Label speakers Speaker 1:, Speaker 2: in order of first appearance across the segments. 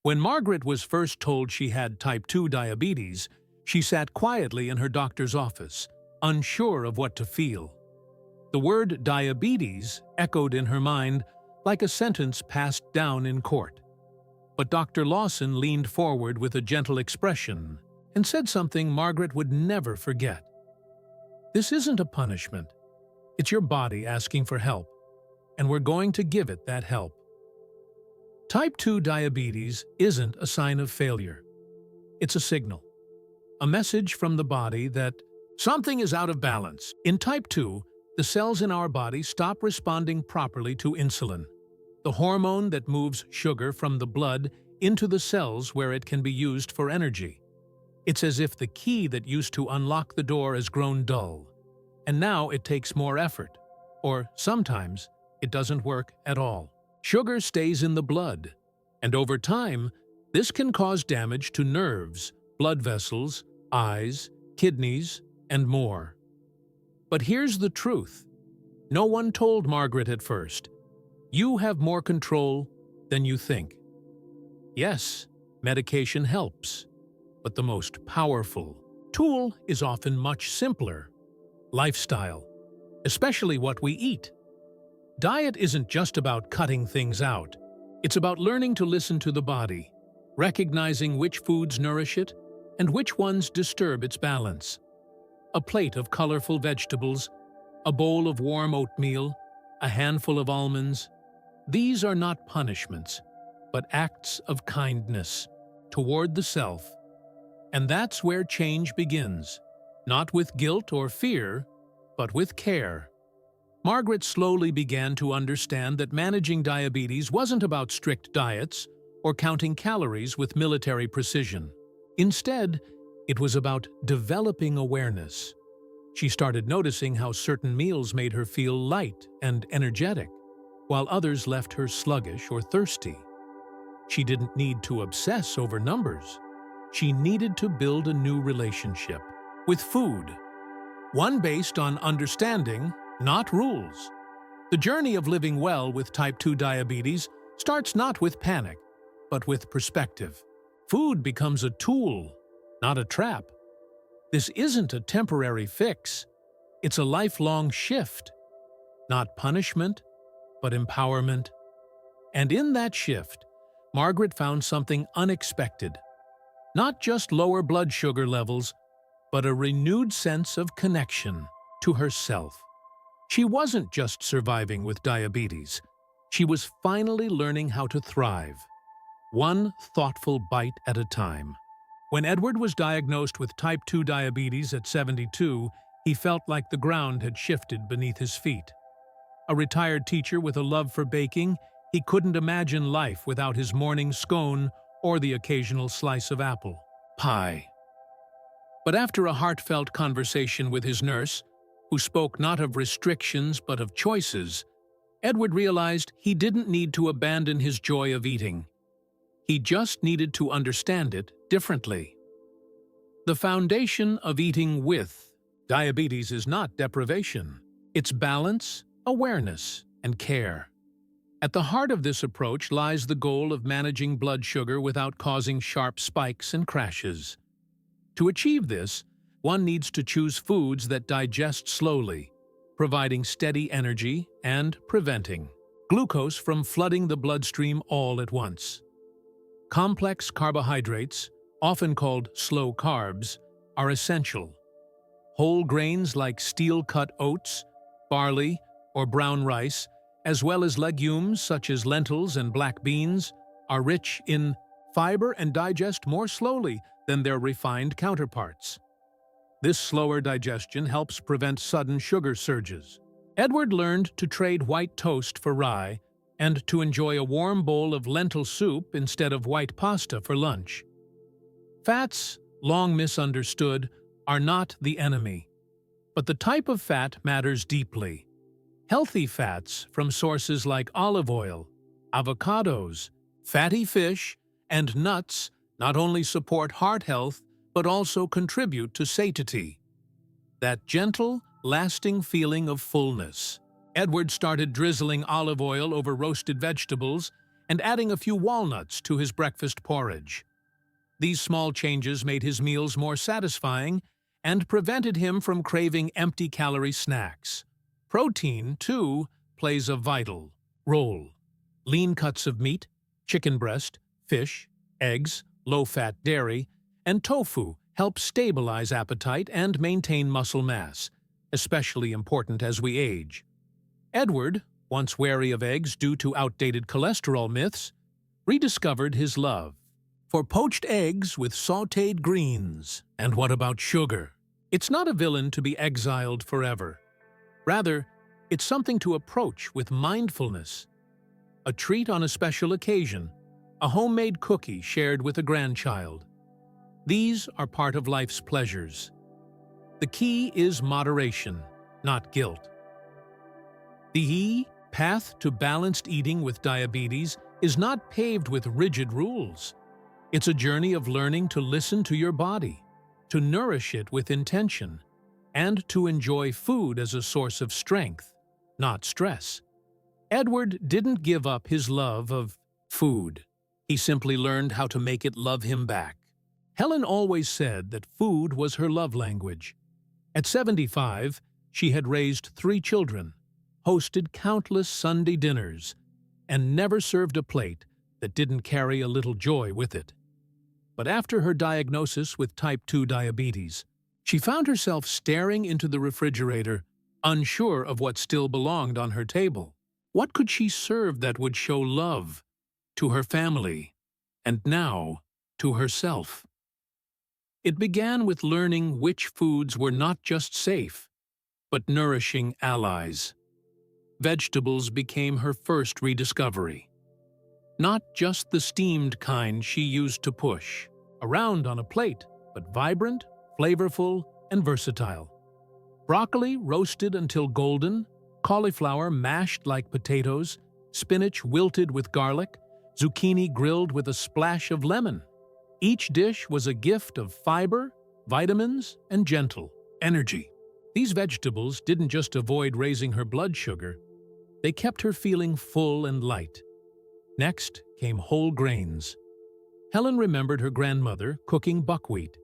Speaker 1: When Margaret was first told she had type 2 diabetes, she sat quietly in her doctor's office, unsure of what to feel. The word diabetes echoed in her mind like a sentence passed down in court. But Dr. Lawson leaned forward with a gentle expression and said something Margaret would never forget. "This isn't a punishment. It's your body asking for help, and we're going to give it that help." Type 2 diabetes isn't a sign of failure. It's a signal, a message from the body that something is out of balance. In type 2, the cells in our body stop responding properly to insulin, the hormone that moves sugar from the blood into the cells where it can be used for energy. It's as if the key that used to unlock the door has grown dull, and now it takes more effort, or sometimes it doesn't work at all. Sugar stays in the blood, and over time, this can cause damage to nerves, blood vessels, eyes, kidneys, and more. But here's the truth. No one told Margaret at first. You have more control than you think. Yes, medication helps, but the most powerful tool is often much simpler: lifestyle, especially what we eat. Diet isn't just about cutting things out. It's about learning to listen to the body, recognizing which foods nourish it and which ones disturb its balance. A plate of colorful vegetables, a bowl of warm oatmeal, a handful of almonds. These are not punishments, but acts of kindness toward the self. And that's where change begins, not with guilt or fear, but with care. Margaret slowly began to understand that managing diabetes wasn't about strict diets or counting calories with military precision. Instead, it was about developing awareness. She started noticing how certain meals made her feel light and energetic, while others left her sluggish or thirsty. She didn't need to obsess over numbers. She needed to build a new relationship with food, one based on understanding, not rules. The journey of living well with type 2 diabetes starts not with panic, but with perspective. Food becomes a tool, not a trap. This isn't a temporary fix. It's a lifelong shift. Not punishment, but empowerment. And in that shift, Margaret found something unexpected. Not just lower blood sugar levels, but a renewed sense of connection to herself. She wasn't just surviving with diabetes. She was finally learning how to thrive, one thoughtful bite at a time. When Edward was diagnosed with type 2 diabetes at 72, he felt like the ground had shifted beneath his feet. A retired teacher with a love for baking, he couldn't imagine life without his morning scone or the occasional slice of apple pie. But after a heartfelt conversation with his nurse, who spoke not of restrictions but of choices, Edward realized he didn't need to abandon his joy of eating. He just needed to understand it differently. The foundation of eating with diabetes is not deprivation. It's balance, awareness, and care. At the heart of this approach lies the goal of managing blood sugar without causing sharp spikes and crashes. To achieve this, one needs to choose foods that digest slowly, providing steady energy and preventing glucose from flooding the bloodstream all at once. Complex carbohydrates, often called slow carbs, are essential. Whole grains like steel-cut oats, barley, or brown rice, as well as legumes such as lentils and black beans, are rich in fiber and digest more slowly than their refined counterparts. This slower digestion helps prevent sudden sugar surges. Edward learned to trade white toast for rye and to enjoy a warm bowl of lentil soup instead of white pasta for lunch. Fats, long misunderstood, are not the enemy, but the type of fat matters deeply. Healthy fats from sources like olive oil, avocados, fatty fish, and nuts not only support heart health, but also contribute to satiety. That gentle, lasting feeling of fullness. Edward started drizzling olive oil over roasted vegetables, and adding a few walnuts to his breakfast porridge. These small changes made his meals more satisfying and prevented him from craving empty-calorie snacks. Protein, too, plays a vital role. Lean cuts of meat, chicken breast, fish, eggs, low-fat dairy, and tofu help stabilize appetite and maintain muscle mass, especially important as we age. Edward, once wary of eggs due to outdated cholesterol myths, rediscovered his love for poached eggs with sautéed greens. And what about sugar? It's not a villain to be exiled forever. Rather, it's something to approach with mindfulness. A treat on a special occasion, a homemade cookie shared with a grandchild. These are part of life's pleasures. The key is moderation, not guilt. The path to balanced eating with diabetes is not paved with rigid rules. It's a journey of learning to listen to your body, to nourish it with intention, and to enjoy food as a source of strength, not stress. Edward didn't give up his love of food. He simply learned how to make it love him back. Helen always said that food was her love language. At 75, she had raised 3 children, hosted countless Sunday dinners, and never served a plate that didn't carry a little joy with it. But after her diagnosis with type 2 diabetes, she found herself staring into the refrigerator, unsure of what still belonged on her table. What could she serve that would show love to her family, and now to herself? It began with learning which foods were not just safe, but nourishing allies. Vegetables became her first rediscovery. Not just the steamed kind she used to push around on a plate, but vibrant, flavorful, and versatile. Broccoli roasted until golden, cauliflower mashed like potatoes, spinach wilted with garlic, zucchini grilled with a splash of lemon. Each dish was a gift of fiber, vitamins, and gentle energy. These vegetables didn't just avoid raising her blood sugar, they kept her feeling full and light. Next came whole grains. Helen remembered her grandmother cooking buckwheat,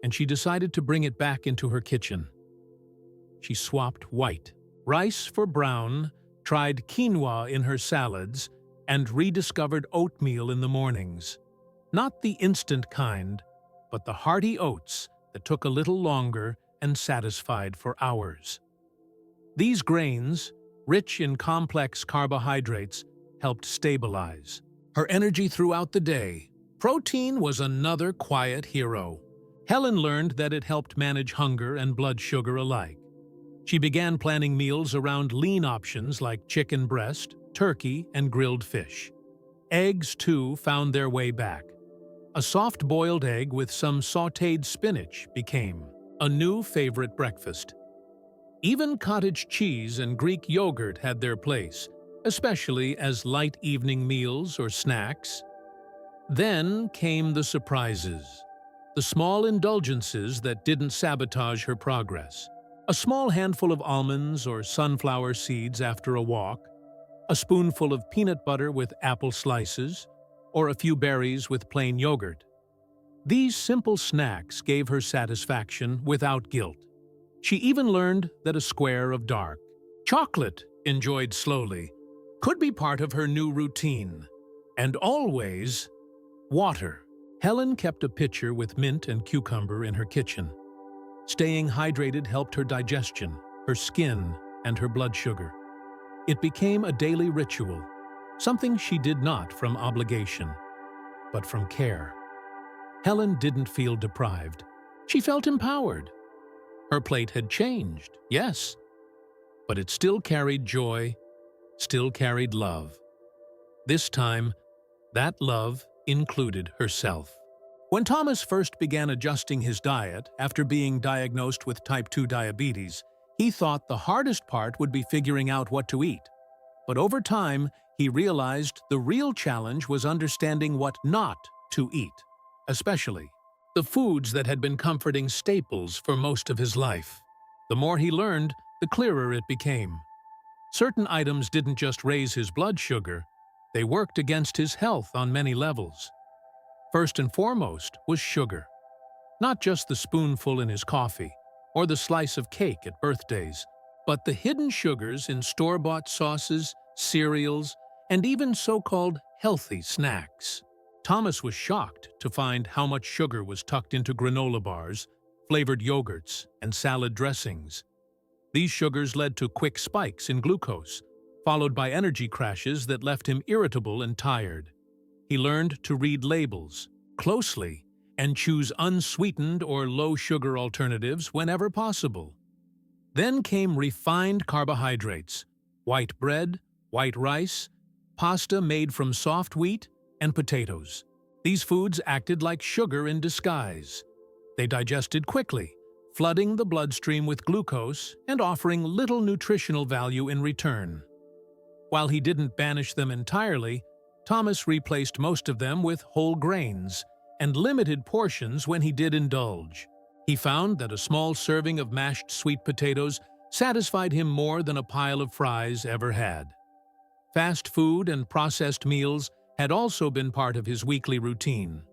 Speaker 1: and she decided to bring it back into her kitchen. She swapped white rice for brown, tried quinoa in her salads, and rediscovered oatmeal in the mornings. Not the instant kind, but the hearty oats that took a little longer and satisfied for hours. These grains, rich in complex carbohydrates, helped stabilize her energy throughout the day. Protein was another quiet hero. Helen learned that it helped manage hunger and blood sugar alike. She began planning meals around lean options like chicken breast, turkey, and grilled fish. Eggs, too, found their way back. A soft-boiled egg with some sautéed spinach became a new favorite breakfast. Even cottage cheese and Greek yogurt had their place, especially as light evening meals or snacks. Then came the surprises, the small indulgences that didn't sabotage her progress. A small handful of almonds or sunflower seeds after a walk, a spoonful of peanut butter with apple slices, or a few berries with plain yogurt. These simple snacks gave her satisfaction without guilt. She even learned that a square of dark chocolate, enjoyed slowly, could be part of her new routine. And always, water. Helen kept a pitcher with mint and cucumber in her kitchen. Staying hydrated helped her digestion, her skin, and her blood sugar. It became a daily ritual, something she did not from obligation, but from care. Helen didn't feel deprived. She felt empowered. Her plate had changed, yes, but it still carried joy, still carried love. This time, that love included herself. When Thomas first began adjusting his diet after being diagnosed with type 2 diabetes, he thought the hardest part would be figuring out what to eat. But over time, he realized the real challenge was understanding what not to eat, especially the foods that had been comforting staples for most of his life. The more he learned, the clearer it became. Certain items didn't just raise his blood sugar, They worked against his health on many levels. First and foremost was sugar. Not just the spoonful in his coffee or the slice of cake at birthdays, but the hidden sugars in store-bought sauces, cereals, and even so-called healthy snacks. Thomas was shocked to find how much sugar was tucked into granola bars, flavored yogurts, and salad dressings. These sugars led to quick spikes in glucose, followed by energy crashes that left him irritable and tired. He learned to read labels closely and choose unsweetened or low-sugar alternatives whenever possible. Then came refined carbohydrates, white bread, white rice, pasta made from soft wheat, and potatoes. These foods acted like sugar in disguise. They digested quickly, flooding the bloodstream with glucose and offering little nutritional value in return. While he didn't banish them entirely, Thomas replaced most of them with whole grains and limited portions when he did indulge. He found that a small serving of mashed sweet potatoes satisfied him more than a pile of fries ever had. Fast food and processed meals had also been part of his weekly routine.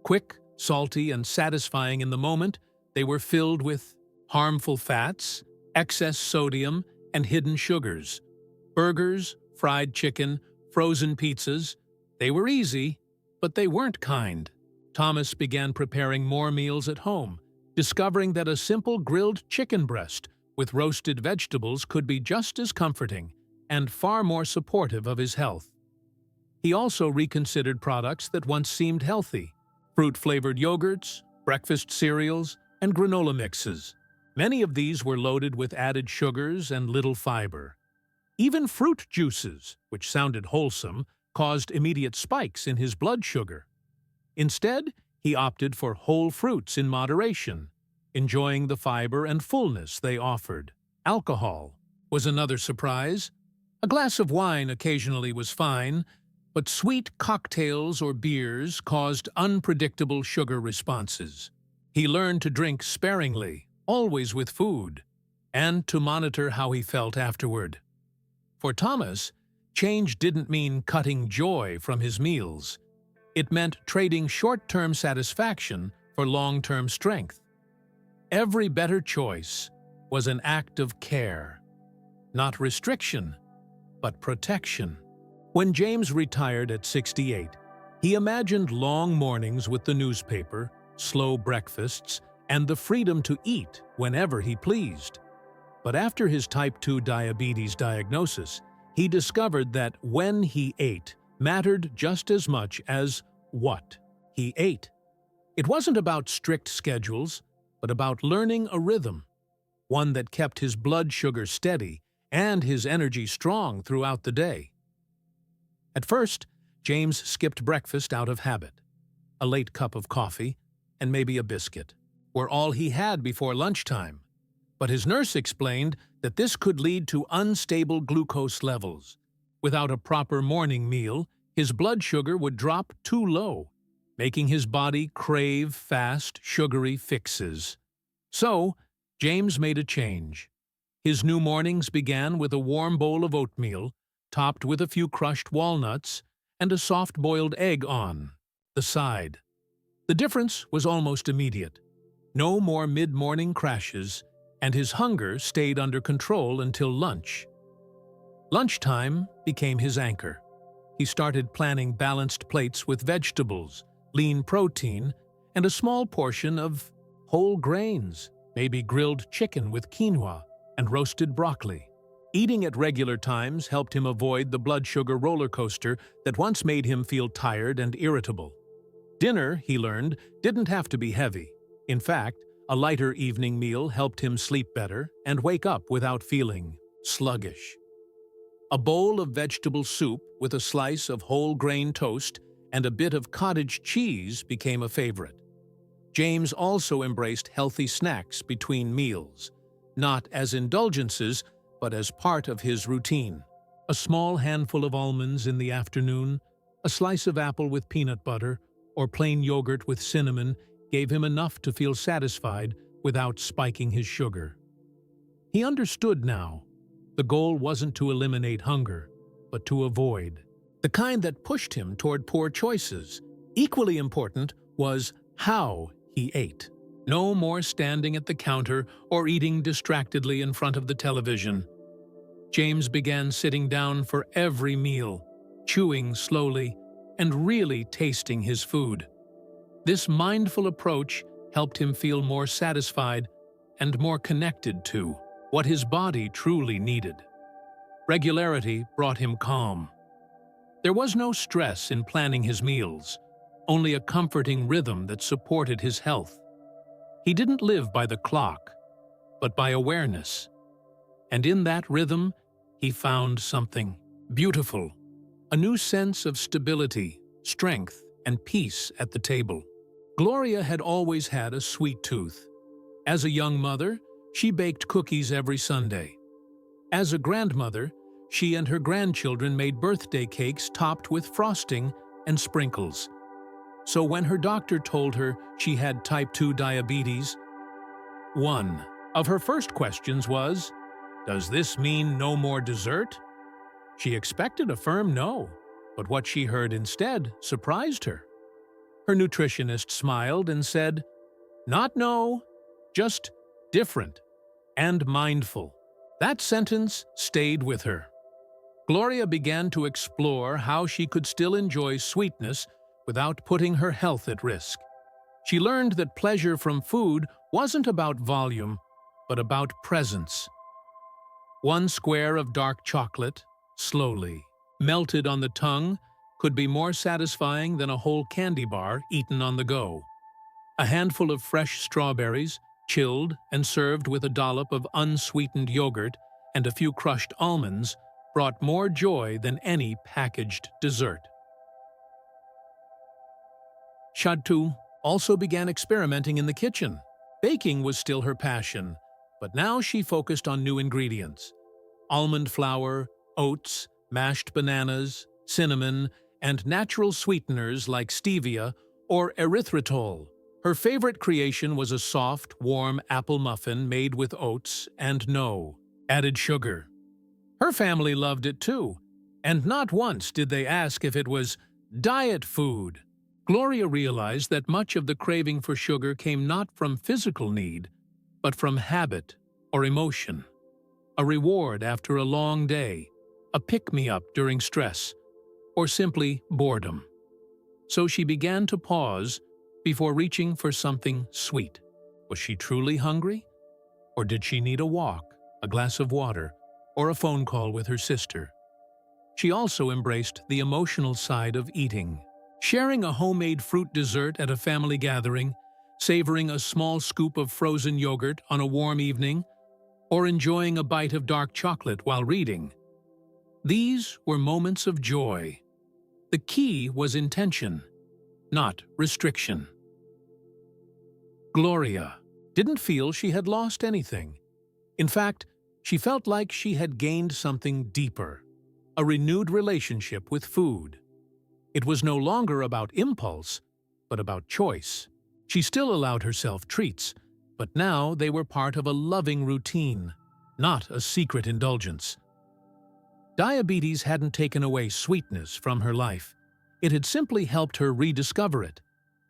Speaker 1: Quick, salty, and satisfying in the moment, they were filled with harmful fats, excess sodium, and hidden sugars. Burgers, fried chicken, frozen pizzas, they were easy, but they weren't kind. Thomas began preparing more meals at home, discovering that a simple grilled chicken breast with roasted vegetables could be just as comforting and far more supportive of his health. He also reconsidered products that once seemed healthy: fruit-flavored yogurts, breakfast cereals, and granola mixes. Many of these were loaded with added sugars and little fiber. Even fruit juices, which sounded wholesome, caused immediate spikes in his blood sugar. Instead, he opted for whole fruits in moderation, enjoying the fiber and fullness they offered. Alcohol was another surprise. A glass of wine occasionally was fine, but sweet cocktails or beers caused unpredictable sugar responses. He learned to drink sparingly, always with food, and to monitor how he felt afterward. For Thomas, change didn't mean cutting joy from his meals. It meant trading short-term satisfaction for long-term strength. Every better choice was an act of care, not restriction, but protection. When James retired at 68, he imagined long mornings with the newspaper, slow breakfasts, and the freedom to eat whenever he pleased. But after his type 2 diabetes diagnosis, he discovered that when he ate mattered just as much as what he ate. It wasn't about strict schedules, but about learning a rhythm, one that kept his blood sugar steady and his energy strong throughout the day. At first, James skipped breakfast out of habit. A late cup of coffee and maybe a biscuit were all he had before lunchtime. But his nurse explained that this could lead to unstable glucose levels. Without a proper morning meal, his blood sugar would drop too low, making his body crave fast, sugary fixes. So, James made a change. His new mornings began with a warm bowl of oatmeal, topped with a few crushed walnuts, and a soft-boiled egg on the side. The difference was almost immediate. No more mid-morning crashes, and his hunger stayed under control until lunch. Lunchtime became his anchor. He started planning balanced plates with vegetables, lean protein, and a small portion of whole grains, maybe grilled chicken with quinoa and roasted broccoli. Eating at regular times helped him avoid the blood sugar roller coaster that once made him feel tired and irritable. Dinner, he learned, didn't have to be heavy. In fact, a lighter evening meal helped him sleep better and wake up without feeling sluggish. A bowl of vegetable soup with a slice of whole grain toast and a bit of cottage cheese became a favorite. James also embraced healthy snacks between meals, not as indulgences, but as part of his routine. A small handful of almonds in the afternoon, a slice of apple with peanut butter, or plain yogurt with cinnamon gave him enough to feel satisfied without spiking his sugar. He understood now. The goal wasn't to eliminate hunger, but to avoid. the kind that pushed him toward poor choices. Equally important was how he ate. No more standing at the counter or eating distractedly in front of the television. James began sitting down for every meal, chewing slowly, and really tasting his food. This mindful approach helped him feel more satisfied and more connected to what his body truly needed. Regularity brought him calm. There was no stress in planning his meals, only a comforting rhythm that supported his health. He didn't live by the clock, but by awareness. And in that rhythm, he found something beautiful, a new sense of stability, strength, and peace at the table. Gloria had always had a sweet tooth. As a young mother, she baked cookies every Sunday. As a grandmother, she and her grandchildren made birthday cakes topped with frosting and sprinkles. So when her doctor told her she had type 2 diabetes, one of her first questions was, "Does this mean no more dessert?" She expected a firm no, but what she heard instead surprised her. Her nutritionist smiled and said, "Not no, just different and mindful." That sentence stayed with her. Gloria began to explore how she could still enjoy sweetness without putting her health at risk. She learned that pleasure from food wasn't about volume, but about presence. One square of dark chocolate, slowly melted on the tongue, could be more satisfying than a whole candy bar eaten on the go. A handful of fresh strawberries, chilled and served with a dollop of unsweetened yogurt and a few crushed almonds, brought more joy than any packaged dessert. Shadtu also began experimenting in the kitchen. Baking was still her passion, but now she focused on new ingredients: almond flour, oats, mashed bananas, cinnamon, and natural sweeteners like stevia or erythritol. Her favorite creation was a soft, warm apple muffin made with oats and no added sugar. Her family loved it too, and not once did they ask if it was diet food. Gloria realized that much of the craving for sugar came not from physical need, but from habit or emotion. A reward after a long day, a pick-me-up during stress, or simply boredom. So she began to pause before reaching for something sweet. Was she truly hungry? Or did she need a walk, a glass of water, or a phone call with her sister? She also embraced the emotional side of eating. Sharing a homemade fruit dessert at a family gathering, savoring a small scoop of frozen yogurt on a warm evening, or enjoying a bite of dark chocolate while reading. These were moments of joy. The key was intention, not restriction. Gloria didn't feel she had lost anything. In fact, she felt like she had gained something deeper, a renewed relationship with food. It was no longer about impulse, but about choice. She still allowed herself treats, but now they were part of a loving routine, not a secret indulgence. Diabetes hadn't taken away sweetness from her life. It had simply helped her rediscover it,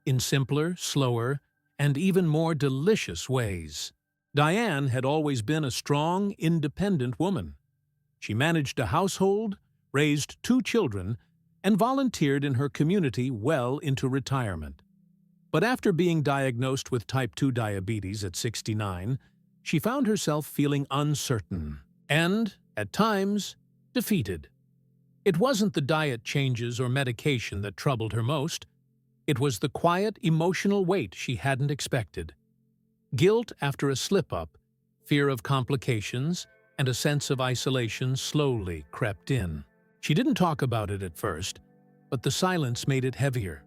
Speaker 1: in simpler, slower, and even more delicious ways. Diane had always been a strong, independent woman. She managed a household, raised 2 children, and volunteered in her community well into retirement. But after being diagnosed with type 2 diabetes at 69, she found herself feeling uncertain and, at times, defeated. It wasn't the diet changes or medication that troubled her most. It was the quiet, emotional weight she hadn't expected. Guilt after a slip-up, fear of complications, and a sense of isolation slowly crept in. She didn't talk about it at first, but the silence made it heavier.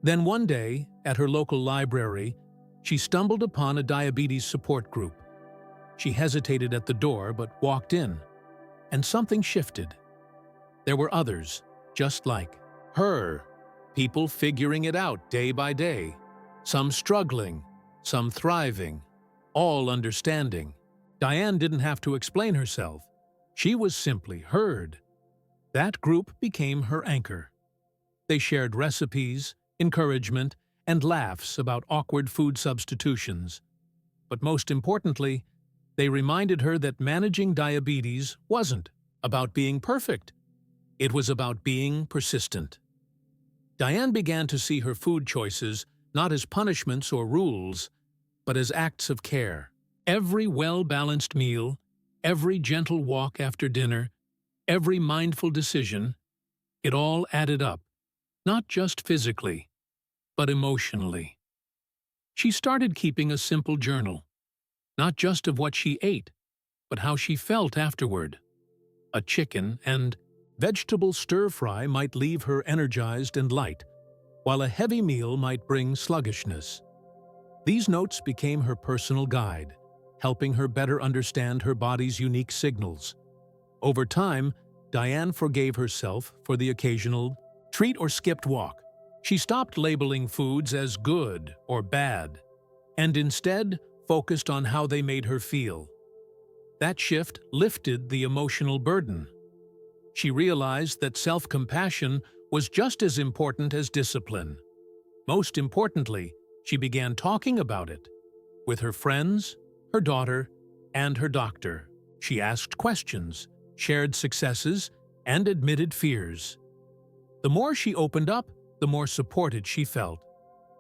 Speaker 1: Then one day, at her local library, she stumbled upon a diabetes support group. She hesitated at the door but walked in, and something shifted. There were others, just like her, people figuring it out day by day, some struggling, some thriving, all understanding. Diane didn't have to explain herself. She was simply heard. That group became her anchor. They shared recipes, encouragement, and laughs about awkward food substitutions. But most importantly, they reminded her that managing diabetes wasn't about being perfect. It was about being persistent. Diane began to see her food choices not as punishments or rules, but as acts of care. Every well-balanced meal, every gentle walk after dinner, every mindful decision, it all added up, not just physically, but emotionally. She started keeping a simple journal, not just of what she ate, but how she felt afterward. A chicken and vegetable stir-fry might leave her energized and light, while a heavy meal might bring sluggishness. These notes became her personal guide, helping her better understand her body's unique signals. Over time, Diane forgave herself for the occasional treat or skipped walk. She stopped labeling foods as good or bad, and instead focused on how they made her feel. That shift lifted the emotional burden. She realized that self-compassion was just as important as discipline. Most importantly, she began talking about it with her friends, her daughter, and her doctor. She asked questions, shared successes, and admitted fears. The more she opened up, the more supported she felt.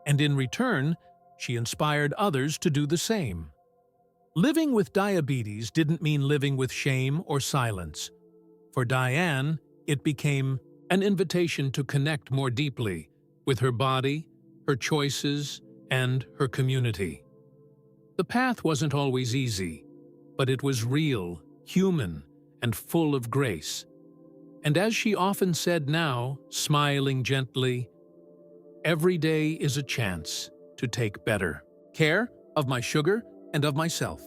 Speaker 1: And in return, she inspired others to do the same. Living with diabetes didn't mean living with shame or silence. For Diane, it became an invitation to connect more deeply with her body, her choices, and her community. The path wasn't always easy, but it was real, human, and full of grace. And as she often said now, smiling gently, "Every day is a chance to take better care of my sugar and of myself."